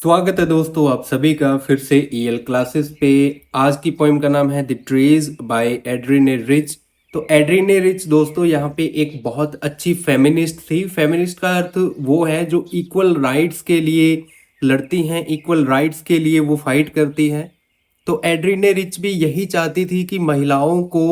स्वागत है दोस्तों आप सभी का फिर से ईएल क्लासेस पे। आज की पोएम का नाम है द ट्रीज बाय एड्रीने रिच। तो एड्रीने रिच दोस्तों यहाँ पे एक बहुत अच्छी फेमिनिस्ट थी। फेमिनिस्ट का अर्थ वो है जो इक्वल राइट्स के लिए लड़ती हैं, इक्वल राइट्स के लिए वो फाइट करती हैं। तो एड्रीने रिच भी यही चाहती थी कि महिलाओं को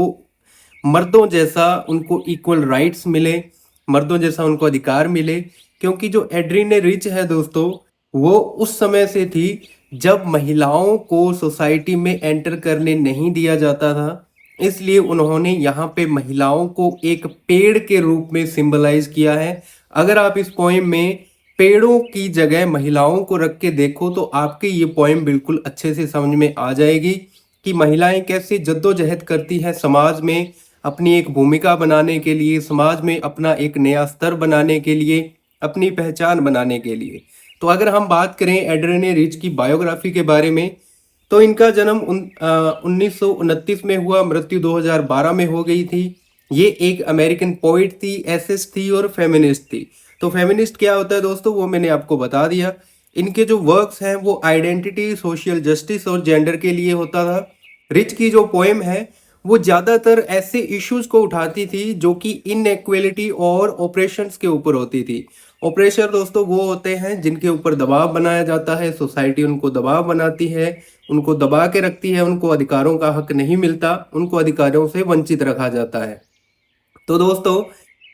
मर्दों जैसा उनको इक्वल राइट्स मिले, मर्दों जैसा उनको अधिकार मिले। क्योंकि जो एड्रीने रिच है दोस्तों, वो उस समय से थी जब महिलाओं को सोसाइटी में एंटर करने नहीं दिया जाता था। इसलिए उन्होंने यहाँ पे महिलाओं को एक पेड़ के रूप में सिंबलाइज किया है। अगर आप इस पोएम में पेड़ों की जगह महिलाओं को रख के देखो तो आपके ये पोएम बिल्कुल अच्छे से समझ में आ जाएगी कि महिलाएं कैसे जद्दोजहद करती हैं समाज में अपनी एक भूमिका बनाने के लिए, समाज में अपना एक नया स्तर बनाने के लिए, अपनी पहचान बनाने के लिए। तो अगर हम बात करें एड्रीने रिच की बायोग्राफी के बारे में, तो इनका जन्म 1929 में हुआ, मृत्यु 2012 में हो गई थी। ये एक अमेरिकन पोइट थी, एसेस्ट थी और फेमिनिस्ट थी। तो फेमिनिस्ट क्या होता है दोस्तों, वो मैंने आपको बता दिया। इनके जो वर्क्स हैं वो आइडेंटिटी, सोशल जस्टिस और जेंडर के लिए होता था। रिच की जो पोएम है वो ज़्यादातर ऐसे इश्यूज को उठाती थी जो कि इनएक्वेलिटी और ऑपरेशंस के ऊपर होती थी। ऑपरेशर दोस्तों वो होते हैं जिनके ऊपर दबाव बनाया जाता है, सोसाइटी उनको दबाव बनाती है, उनको दबा के रखती है, उनको अधिकारों का हक नहीं मिलता, उनको अधिकारों से वंचित रखा जाता है। तो दोस्तों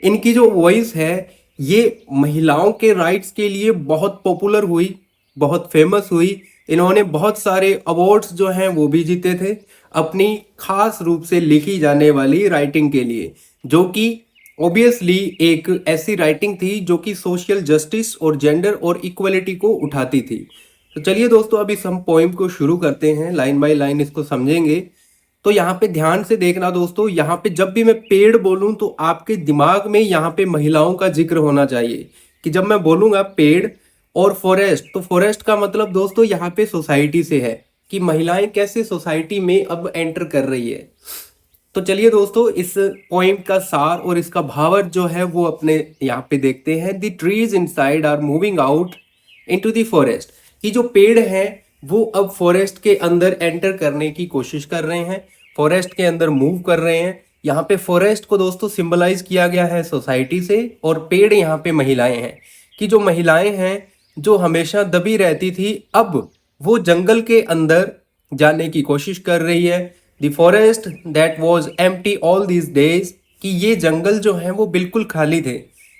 इनकी जो वॉइस है ये महिलाओं के राइट्स के लिए बहुत पॉपुलर हुई, बहुत फेमस हुई। इन्होंने बहुत सारे अवार्ड्स जो हैं वो भी जीते थे अपनी खास रूप से लिखी जाने वाली राइटिंग के लिए, जो कि ऑब्वियसली एक ऐसी राइटिंग थी जो कि सोशल जस्टिस और जेंडर और इक्वलिटी को उठाती थी। तो चलिए दोस्तों अब इस हम पोइम को शुरू करते हैं, लाइन बाय लाइन इसको समझेंगे। तो यहाँ पे ध्यान से देखना दोस्तों, यहाँ पे जब भी मैं पेड़ बोलूं तो आपके दिमाग में यहाँ पे महिलाओं का जिक्र होना चाहिए कि जब मैं बोलूंगा पेड़ और फॉरेस्ट, तो फॉरेस्ट का मतलब दोस्तों यहाँ पे सोसाइटी से है कि महिलाएं कैसे सोसाइटी में अब एंटर कर रही है। तो चलिए दोस्तों इस पोइम का सार और इसका भावार्थ जो है वो अपने यहाँ पे देखते हैं। The trees inside are moving out into the forest, कि जो पेड़ हैं वो अब फॉरेस्ट के अंदर एंटर करने की कोशिश कर रहे हैं, फॉरेस्ट के अंदर मूव कर रहे हैं। यहाँ पे फॉरेस्ट को दोस्तों सिंबलाइज किया गया है सोसाइटी से, और पेड़ यहाँ पे महिलाएं हैं कि जो महिलाएं हैं जो हमेशा दबी रहती थी अब वो जंगल के अंदर जाने की कोशिश कर रही है। The forest that was empty all these days, कि ये जंगल जो है वो बिल्कुल खाली थे।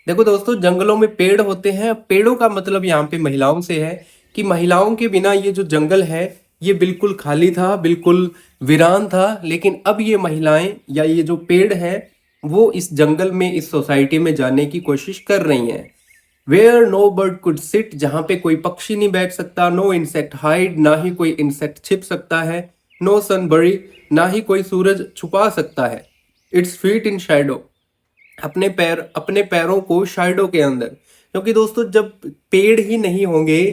देखो दोस्तों जंगलों में पेड़ होते हैं, पेड़ों का मतलब यहाँ पे महिलाओं से है कि महिलाओं के बिना ये जो जंगल है ये बिल्कुल खाली था, बिल्कुल वीरान था। लेकिन अब ये महिलाएं या ये जो पेड़ है वो इस जंगल में, इस सोसाइटी में जाने की कोशिश कर रही हैं। Where no bird could sit, जहाँ पे कोई पक्षी नहीं बैठ सकता। नो इंसेक्ट हाइड, ना ही कोई इंसेक्ट छिप सकता है। नो सन बरी, ना ही कोई सूरज छुपा सकता है। इट्स फीट इन शैडो, अपने पैरों को शैडो के अंदर, क्योंकि दोस्तों जब पेड़ ही नहीं होंगे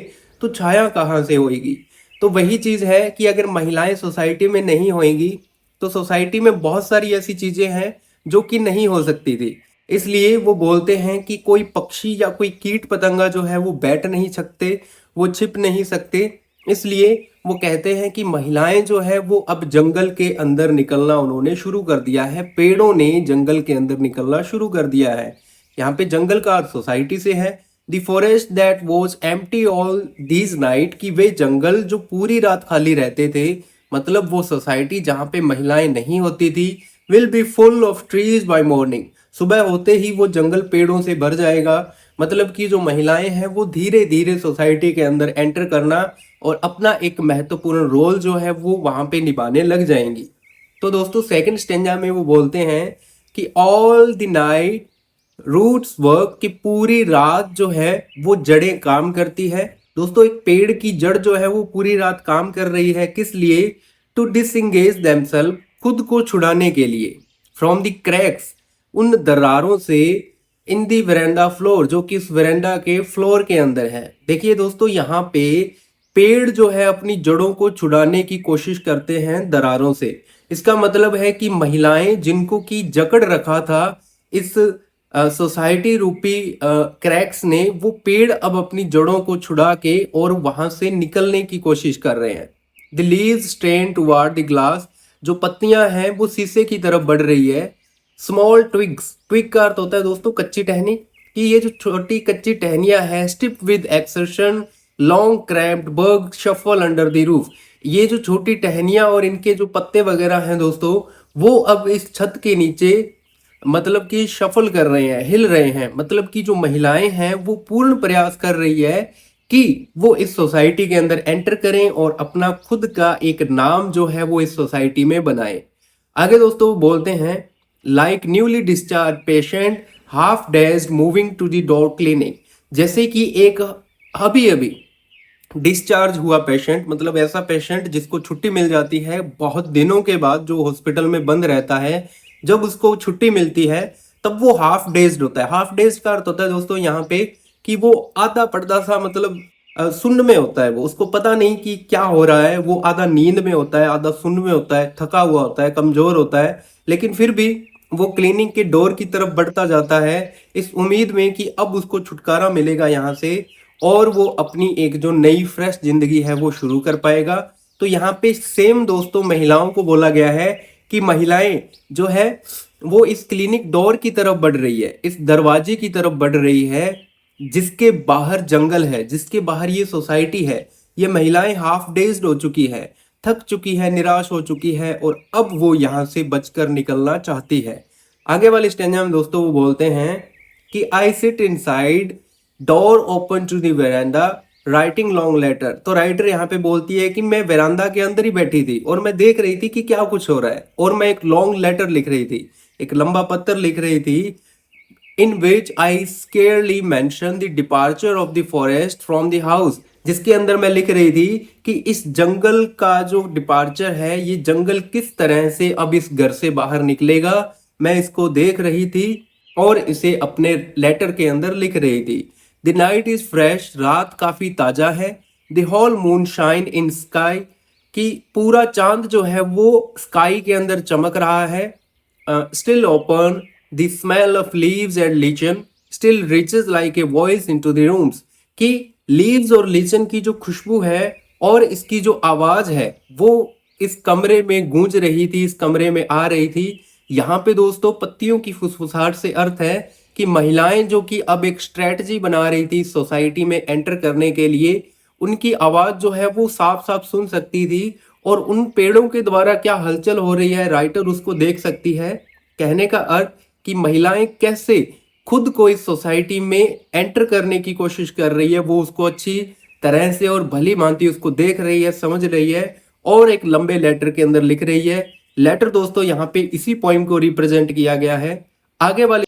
तो छाया कहाँ से होएगी। तो वही चीज़ है कि अगर महिलाएं सोसाइटी में नहीं होएंगी तो सोसाइटी में बहुत सारी ऐसी चीज़ें हैं जो कि नहीं हो सकती थी। इसलिए वो बोलते हैं कि कोई पक्षी या कोई कीट पतंगा जो है वो बैठ नहीं सकते, वो छिप नहीं सकते। इसलिए वो कहते हैं कि महिलाएं जो है वो अब जंगल के अंदर निकलना उन्होंने शुरू कर दिया है, पेड़ों ने जंगल के अंदर निकलना शुरू कर दिया है। यहाँ पे जंगल का अर्थ सोसाइटी से है। The forest that was empty all these night, कि वे जंगल जो पूरी रात खाली रहते थे, मतलब वो सोसाइटी जहाँ पे महिलाएं नहीं होती थी, will be full of trees by morning, सुबह होते ही वो जंगल पेड़ों से भर जाएगा। मतलब कि जो महिलाएं हैं वो धीरे धीरे सोसाइटी के अंदर एंटर करना और अपना एक महत्वपूर्ण रोल जो है वो वहां पे निभाने लग जाएंगी। तो दोस्तों सेकंड स्टेंजा में वो बोलते हैं कि all the night roots work, की पूरी रात जो है वो जड़ें काम करती है। दोस्तों एक पेड़ की जड़ जो है वो पूरी रात काम कर रही है, किस लिए? टू डिसंगेज देमसेल्फ, खुद को छुड़ाने के लिए। फ्रॉम द क्रैक्स, उन दरारों से। इन दी वेरेंडा फ्लोर, जो कि इस वेरेंडा के फ्लोर के अंदर है। देखिए दोस्तों यहाँ पे पेड़ जो है अपनी जड़ों को छुड़ाने की कोशिश करते हैं दरारों से। इसका मतलब है कि महिलाएं जिनको की जकड़ रखा था इस सोसाइटी रूपी क्रैक्स ने वो पेड़ अब अपनी जड़ों को छुड़ा के और वहां से निकलने की कोशिश कर रहे हैं। The leaves strain toward the glass, जो पत्तियां हैं वो शीशे की तरफ बढ़ रही है। स्मॉल ट्विग्स, ट्विग का अर्थ होता है दोस्तों कच्ची टहनी, कि ये जो छोटी कच्ची टहनियां हैं, steep with exertion long cramped burg shuffle under the roof, ये जो छोटी टहनियां और इनके जो पत्ते वगैरह हैं दोस्तों, वो अब इस छत के नीचे मतलब कि शफल कर रहे हैं, हिल रहे हैं। मतलब कि जो महिलाएं हैं वो पूर्ण प्रयास कर रही है कि वो इस सोसाइटी के अंदर एंटर करें और अपना खुद का एक नाम जो है वो इस सोसाइटी में बनाए। आगे दोस्तों बोलते हैं, like newly discharge patient half days moving to the dog clinic, जैसे कि एक अभी अभी डिस्चार्ज हुआ पेशेंट, मतलब ऐसा पेशेंट जिसको छुट्टी मिल जाती है बहुत दिनों के बाद, जो हॉस्पिटल में बंद रहता है, जब उसको छुट्टी मिलती है तब वो हाफ डेज्ड होता है। हाफ डेज का अर्थ होता है दोस्तों यहाँ पे कि वो आधा पड़दा सा, मतलब सुन्न में होता है, वो उसको पता नहीं कि क्या हो रहा है, वो आधा नींद में होता है, आधा सुन्न में होता है, थका हुआ होता है, कमजोर होता है, लेकिन फिर भी वो क्लिनिक के डोर की तरफ बढ़ता जाता है इस उम्मीद में कि अब उसको छुटकारा मिलेगा यहाँ से और वो अपनी एक जो नई फ्रेश जिंदगी है वो शुरू कर पाएगा। तो यहाँ पे सेम दोस्तों महिलाओं को बोला गया है कि महिलाएं जो है वो इस क्लिनिक डोर की तरफ बढ़ रही है, इस दरवाजे की तरफ बढ़ रही है जिसके बाहर जंगल है, जिसके बाहर ये सोसाइटी है। ये महिलाएं हाफ डेज्ड हो चुकी है, थक चुकी है, निराश हो चुकी है और अब वो यहाँ से बचकर निकलना चाहती है। आगे वाले स्टेंजा में दोस्तों वो बोलते हैं कि I sit inside door open to the veranda writing long letter. तो राइटर यहाँ पे बोलती है कि मैं वेरांडा के अंदर ही बैठी थी और मैं देख रही थी कि क्या कुछ हो रहा है, और मैं एक लॉन्ग लेटर लिख रही थी, एक लंबा पत्र लिख रही थी, in which I scarcely mention the departure of the forest from the house, जिसके अंदर मैं लिख रही थी कि इस जंगल का जो डिपार्चर है, ये जंगल किस तरह से अब इस घर से बाहर निकलेगा, मैं इसको देख रही थी और इसे अपने लेटर के अंदर लिख रही थी। द नाइट इज फ्रेश, रात काफी ताजा है। The whole moon shine in sky, कि पूरा चांद जो है वो स्काई के अंदर चमक रहा है। Still open the smell of leaves and lichen still reaches like a voice into the rooms, कि लीव्स और लीचन की जो खुशबू है और इसकी जो आवाज है वो इस कमरे में गूंज रही थी, इस कमरे में आ रही थी। यहाँ पे दोस्तों पत्तियों की फुसफुसाहट से अर्थ है कि महिलाएं जो कि अब एक स्ट्रेटजी बना रही थी सोसाइटी में एंटर करने के लिए, उनकी आवाज जो है वो साफ साफ सुन सकती थी और उन पेड़ों के द्वारा क्या हलचल हो रही है राइटर उसको देख सकती है। कहने का अर्थ कि महिलाएं कैसे खुद को इस सोसाइटी में एंटर करने की कोशिश कर रही है, वो उसको अच्छी तरह से और भली भांति उसको देख रही है, समझ रही है और एक लंबे लेटर के अंदर लिख रही है। लेटर दोस्तों यहाँ पे इसी पॉइंट को रिप्रेजेंट किया गया है। आगे वाली,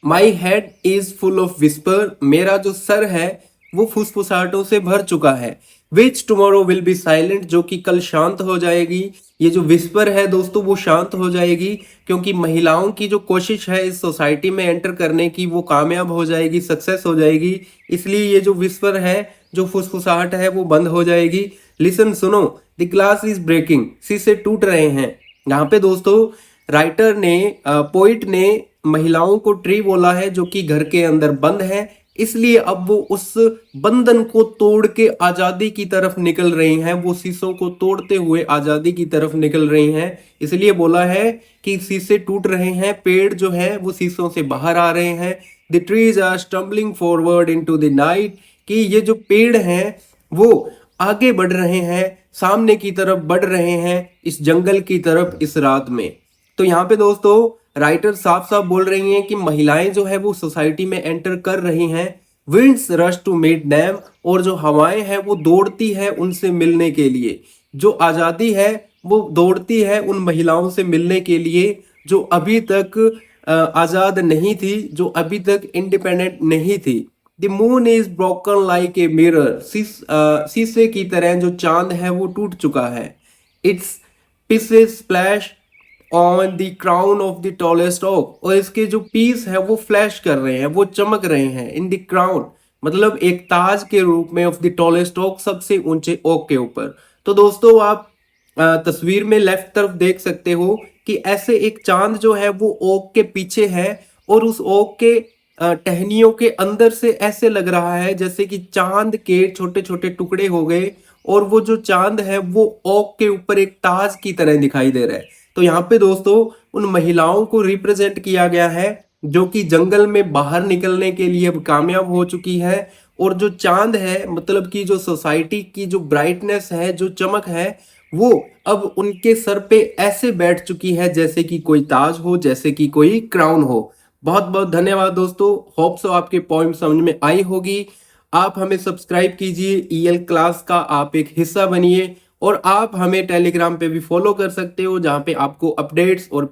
my head is full of whisper, मेरा जो सर है वो फुसफुसाहटों से भर चुका है। विच टुमारो विल बी साइलेंट, जो कि कल शांत हो जाएगी। ये जो विस्पर है दोस्तों वो शांत हो जाएगी क्योंकि महिलाओं की जो कोशिश है इस सोसाइटी में एंटर करने की वो कामयाब हो जाएगी, सक्सेस हो जाएगी। इसलिए ये जो विस्पर है, जो फुसफुसाहट है वो बंद हो जाएगी। लिसन, सुनो, द ग्लास इज ब्रेकिंग, शीशे टूट रहे हैं। यहाँ पे दोस्तों राइटर ने, पोइट ने महिलाओं को ट्री बोला है जो कि घर के अंदर बंद है, इसलिए अब वो उस बंधन को तोड़ के आजादी की तरफ निकल रही हैं, वो शीशों को तोड़ते हुए आजादी की तरफ निकल रही हैं। इसलिए बोला है कि शीशे टूट रहे हैं, पेड़ जो है वो शीशों से बाहर आ रहे हैं। The trees are stumbling forward into the night, कि ये जो पेड़ हैं वो आगे बढ़ रहे हैं, सामने की तरफ बढ़ रहे हैं, इस जंगल की तरफ, इस रात में। तो यहाँ पे दोस्तों राइटर साफ साफ बोल रही हैं कि महिलाएं जो है वो सोसाइटी में एंटर कर रही हैं। Winds rush to meet them, और जो हवाएं हैं वो दौड़ती है उनसे मिलने के लिए। जो आज़ादी है वो दौड़ती है उन महिलाओं से मिलने के लिए जो अभी तक आज़ाद नहीं थी, जो अभी तक इंडिपेंडेंट नहीं थी। The moon is broken like a mirror, शीशे की तरह जो चांद है वो टूट चुका है। Its pieces splash on the crown of the tallest oak, और इसके जो पीस है वो फ्लैश कर रहे हैं, वो चमक रहे हैं। इन द क्राउन मतलब एक ताज के रूप में, ऑफ द टॉलेस्ट ओक सबसे ऊंचे ओक के ऊपर। तो दोस्तों आप तस्वीर में लेफ्ट तरफ देख सकते हो कि ऐसे एक चांद जो है वो ओक के पीछे है और उस ओक के टहनियों के अंदर से ऐसे लग रहा है जैसे कि चांद के छोटे छोटे टुकड़े हो गए, और वो जो चांद है वो ओक के ऊपर एक ताज की तरह दिखाई दे रहा है। तो यहाँ पे दोस्तों उन महिलाओं को रिप्रेजेंट किया गया है जो कि जंगल में बाहर निकलने के लिए अब कामयाब हो चुकी है, और जो चांद है मतलब कि जो सोसाइटी की जो ब्राइटनेस है, जो चमक है, वो अब उनके सर पे ऐसे बैठ चुकी है जैसे कि कोई ताज हो, जैसे कि कोई क्राउन हो। बहुत बहुत धन्यवाद दोस्तों, होप सो आपके पॉइंट समझ में आई होगी। आप हमें सब्सक्राइब कीजिए, ईएल क्लास का आप एक हिस्सा बनिए, और आप हमें टेलीग्राम पे भी फॉलो कर सकते हो जहाँ पे आपको अपडेट्स और